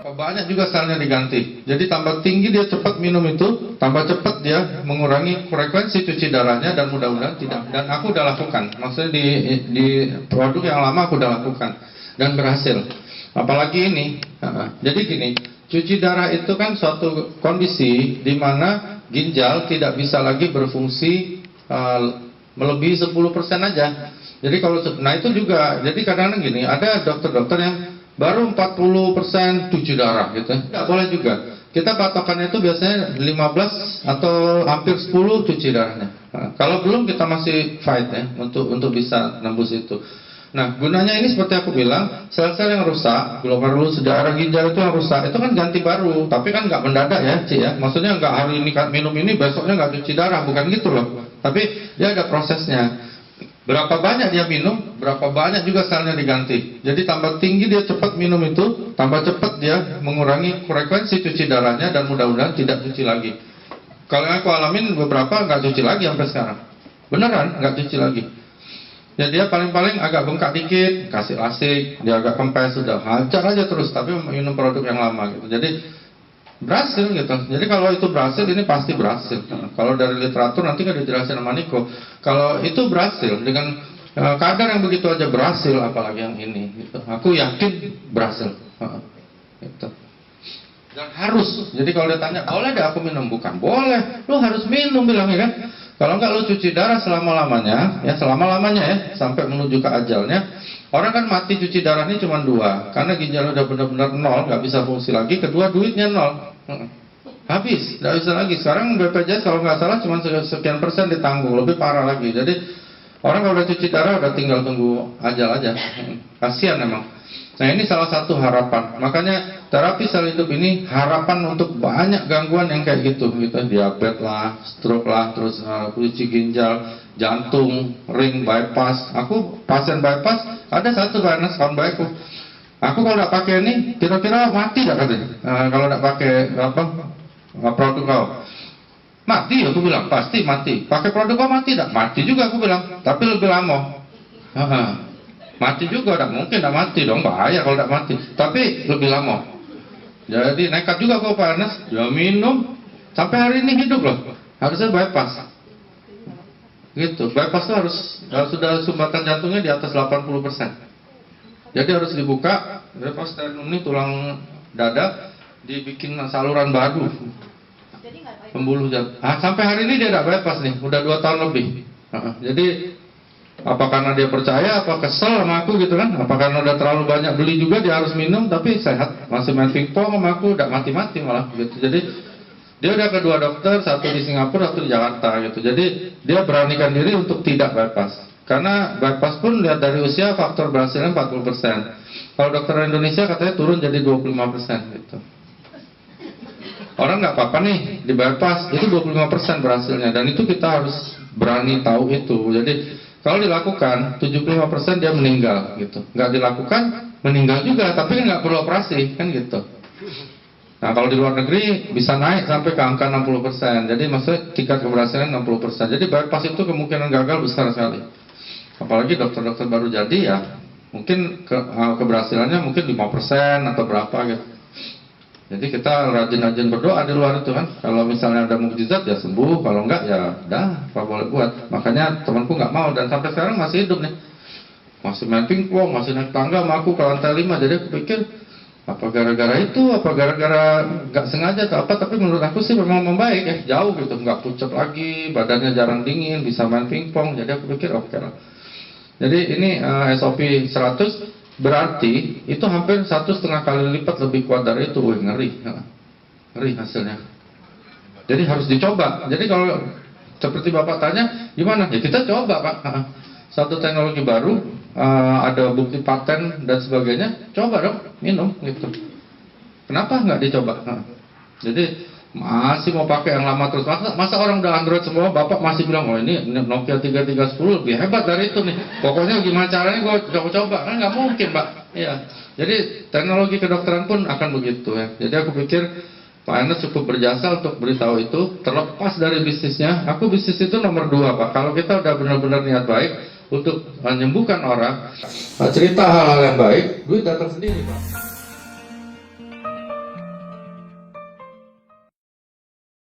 Berapa banyak juga selnya diganti. Jadi tambah tinggi dia cepat minum itu, tambah cepat dia mengurangi frekuensi cuci darahnya, dan mudah-mudahan tidak. Dan aku udah lakukan, maksudnya di produk yang lama aku udah lakukan dan berhasil. Apalagi ini. Jadi gini, cuci darah itu kan suatu kondisi di mana ginjal tidak bisa lagi berfungsi melebihi 10% aja. Jadi kalau, nah itu juga, jadi kadang-kadang gini, ada dokter-dokter yang baru 40% cuci darah gitu. Tidak boleh juga. Kita patokannya itu biasanya 15 atau hampir 10 cuci darahnya. Nah, kalau belum kita masih fight ya untuk bisa nembus itu. Nah, gunanya ini seperti aku bilang, sel-sel yang rusak, glomerulus darah ginjal itu yang rusak, itu kan ganti baru, tapi kan nggak mendadak ya, Ci ya. Maksudnya nggak hari ini minum ini, besoknya nggak cuci darah, bukan gitu loh. Tapi dia ada prosesnya. Berapa banyak dia minum, berapa banyak juga selnya diganti. Jadi tambah tinggi dia cepat minum itu, tambah cepat dia mengurangi frekuensi cuci darahnya, dan mudah-mudahan tidak cuci lagi. Kalau yang aku alamin beberapa nggak cuci lagi sampai sekarang. Beneran nggak cuci lagi. Ya dia paling-paling agak bengkak dikit, kasih lasik, dia agak kempes, sudah hajar aja terus, tapi minum produk yang lama gitu. Jadi berhasil gitu. Jadi kalau itu berhasil, ini pasti berhasil. Kalau dari literatur nanti kan dijelasin sama Niko. Kalau itu berhasil dengan kadar yang begitu aja berhasil, apalagi yang ini. Gitu. Aku yakin berhasil. Gitu. Dan harus. Jadi kalau dia tanya, boleh deh aku minum? Bukan boleh. Lu harus minum bilangnya kan. Kalau enggak lu cuci darah selama-lamanya, ya selama-lamanya ya, sampai menuju ke ajalnya. Orang kan mati cuci darahnya cuma 2, karena ginjal udah benar-benar nol, nggak bisa fungsi lagi. Kedua, duitnya nol, habis, nggak bisa lagi. Sekarang BPJS kalau nggak salah cuma sekian persen ditanggung, lebih parah lagi. Jadi orang kalau udah cuci darah udah tinggal tunggu ajal aja. Kasihan emang. Nah ini salah satu harapan. Makanya terapi sel hidup ini harapan untuk banyak gangguan yang kayak gitu, diabetes lah, stroke lah, terus cuci ginjal, jantung, ring, bypass. Aku pasien bypass ada satu karena kawan baikku. Aku kalau nggak pakai ini, kira-kira mati nggak katanya? Kalau nggak pakai produk kau, mati. Aku bilang pasti mati. Pakai produk kau mati nggak? Mati juga aku bilang, tapi lebih lama. Mati juga, tidak mungkin tidak mati dong, bahaya kalau tidak mati. Tapi lebih lama. Jadi nekat juga kok Pak Ernest, ya minum sampai hari ini hidup loh. Harusnya bypass. Gitu, bypass itu harus sudah sumbatan jantungnya di atas 80%. Jadi harus dibuka, bypass ini tulang dada, dibikin saluran baru. Pembuluh jantung. Sampai hari ini dia tidak bypass nih, udah 2 tahun lebih. Jadi apa karena dia percaya, apa kesel sama aku gitu kan? Apa karena udah terlalu banyak beli juga dia harus minum, tapi sehat, masih main pingpong sama aku, udah mati-mati malah gitu. Jadi dia udah ke 2 dokter, satu di Singapura, satu di Jakarta gitu. Jadi dia beranikan diri untuk tidak bypass. Karena bypass pun lihat dari usia faktor berhasilnya 40%. Kalau dokter Indonesia katanya turun jadi 25% gitu. Orang nggak apa-apa nih di bypass, itu 25% berhasilnya, dan itu kita harus berani tahu itu. Jadi kalau dilakukan, 75% dia meninggal gitu. Nggak dilakukan, meninggal juga, tapi kan nggak perlu operasi, kan gitu. Nah kalau di luar negeri bisa naik sampai ke angka 60%. Jadi maksudnya tingkat keberhasilan 60%. Jadi bypass itu kemungkinan gagal besar sekali. Apalagi dokter-dokter baru jadi ya, mungkin keberhasilannya mungkin 5% atau berapa gitu. Jadi kita rajin-rajin berdoa di luar itu kan. Kalau misalnya ada mukjizat ya sembuh, kalau enggak ya dah, apa boleh buat. Makanya temanku nggak mau, dan sampai sekarang masih hidup nih. Masih main pingpong, masih naik tangga sama aku ke lantai 5. Jadi aku pikir apa gara-gara itu, apa gara-gara nggak sengaja atau apa. Tapi menurut aku sih memang membaik ya, jauh gitu, nggak pucat lagi, badannya jarang dingin, bisa main pingpong. Jadi aku pikir oke lah. Jadi ini SOP 100 berarti itu hampir 1,5 kali lipat lebih kuat dari itu. Wih, ngeri hasilnya. Jadi harus dicoba. Jadi kalau seperti Bapak tanya gimana, ya kita coba Pak. Satu teknologi baru, ada bukti paten dan sebagainya, coba dong minum gitu. Kenapa nggak dicoba? Jadi masih mau pakai yang lama terus. Masa orang udah Android semua, Bapak masih bilang, oh ini Nokia 3310 lebih hebat dari itu nih. Pokoknya gimana caranya gue coba-coba. Kan nggak mungkin Pak. Iya. Jadi teknologi kedokteran pun akan begitu ya. Jadi aku pikir Pak Ernest cukup berjasa untuk beritahu itu. Terlepas dari bisnisnya, aku bisnis itu nomor 2 Pak. Kalau kita udah benar-benar niat baik untuk menyembuhkan orang, cerita hal-hal yang baik, duit datang sendiri Pak.